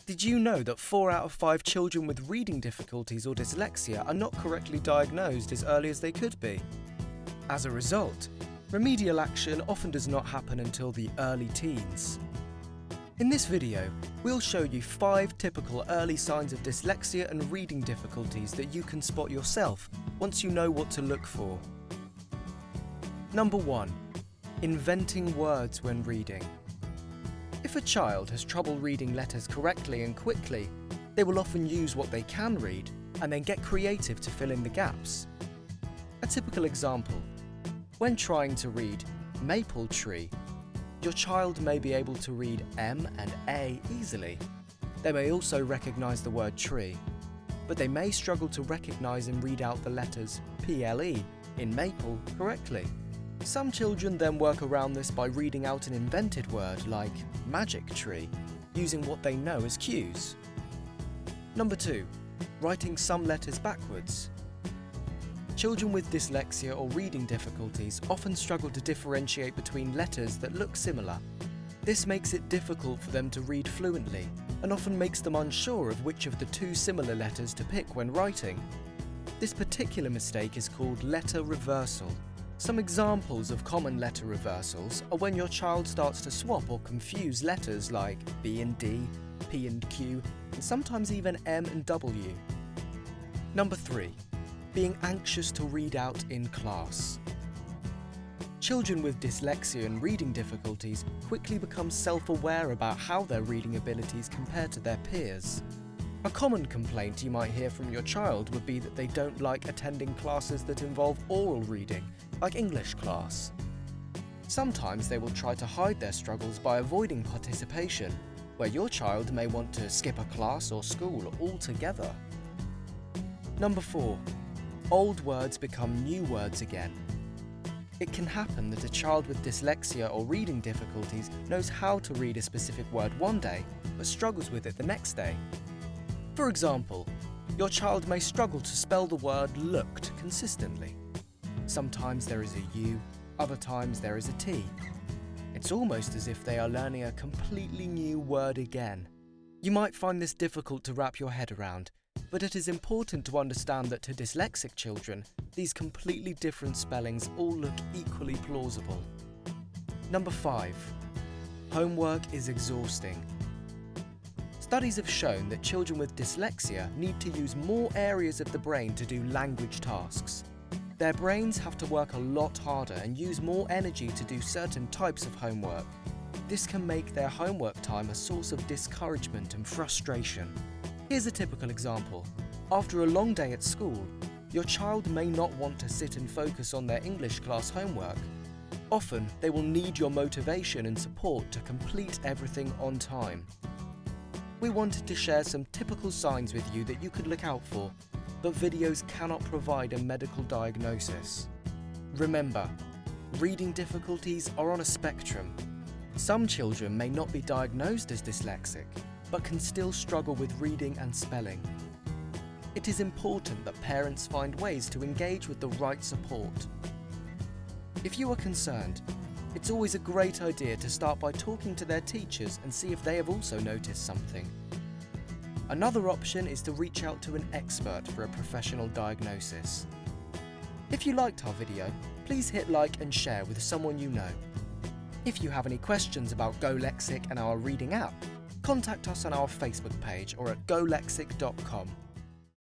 Did you know that 4 out of 5 children with reading difficulties or dyslexia are not correctly diagnosed as early as they could be? As a result, remedial action often does not happen until the early teens. In this video, we'll show you 5 typical early signs of dyslexia and reading difficulties that you can spot yourself once you know what to look for. Number 1. Inventing words when reading. If a child has trouble reading letters correctly and quickly, they will often use what they can read and then get creative to fill in the gaps. A typical example: when trying to read maple tree, your child may be able to read M and A easily. They may also recognise the word tree, but they may struggle to recognise and read out the letters PLE in maple correctly. Some children then work around this by reading out an invented word like magic tree, using what they know as cues. Number 2. Writing some letters backwards. Children with dyslexia or reading difficulties often struggle to differentiate between letters that look similar. This makes it difficult for them to read fluently and often makes them unsure of which of the 2 similar letters to pick when writing. This particular mistake is called letter reversal. Some examples of common letter reversals are when your child starts to swap or confuse letters like B and D, P and Q, and sometimes even M and W. Number 3. Being anxious to read out in class. Children with dyslexia and reading difficulties quickly become self-aware about how their reading abilities compare to their peers. A common complaint you might hear from your child would be that they don't like attending classes that involve oral reading, like English class. Sometimes they will try to hide their struggles by avoiding participation, where your child may want to skip a class or school altogether. Number 4. Old words become new words again. It can happen that a child with dyslexia or reading difficulties knows how to read a specific word one day, but struggles with it the next day. For example, your child may struggle to spell the word looked consistently. Sometimes there is a U, other times there is a T. It's almost as if they are learning a completely new word again. You might find this difficult to wrap your head around, but it is important to understand that to dyslexic children, these completely different spellings all look equally plausible. Number 5. Homework is exhausting. Studies have shown that children with dyslexia need to use more areas of the brain to do language tasks. Their brains have to work a lot harder and use more energy to do certain types of homework. This can make their homework time a source of discouragement and frustration. Here's a typical example. After a long day at school, your child may not want to sit and focus on their English class homework. Often, they will need your motivation and support to complete everything on time. We wanted to share some typical signs with you that you could look out for, but videos cannot provide a medical diagnosis. Remember, reading difficulties are on a spectrum. Some children may not be diagnosed as dyslexic, but can still struggle with reading and spelling. It is important that parents find ways to engage with the right support. If you are concerned, it's always a great idea to start by talking to their teachers and see if they have also noticed something. Another option is to reach out to an expert for a professional diagnosis. If you liked our video, please hit like and share with someone you know. If you have any questions about GoLexic and our reading app, contact us on our Facebook page or at golexic.com.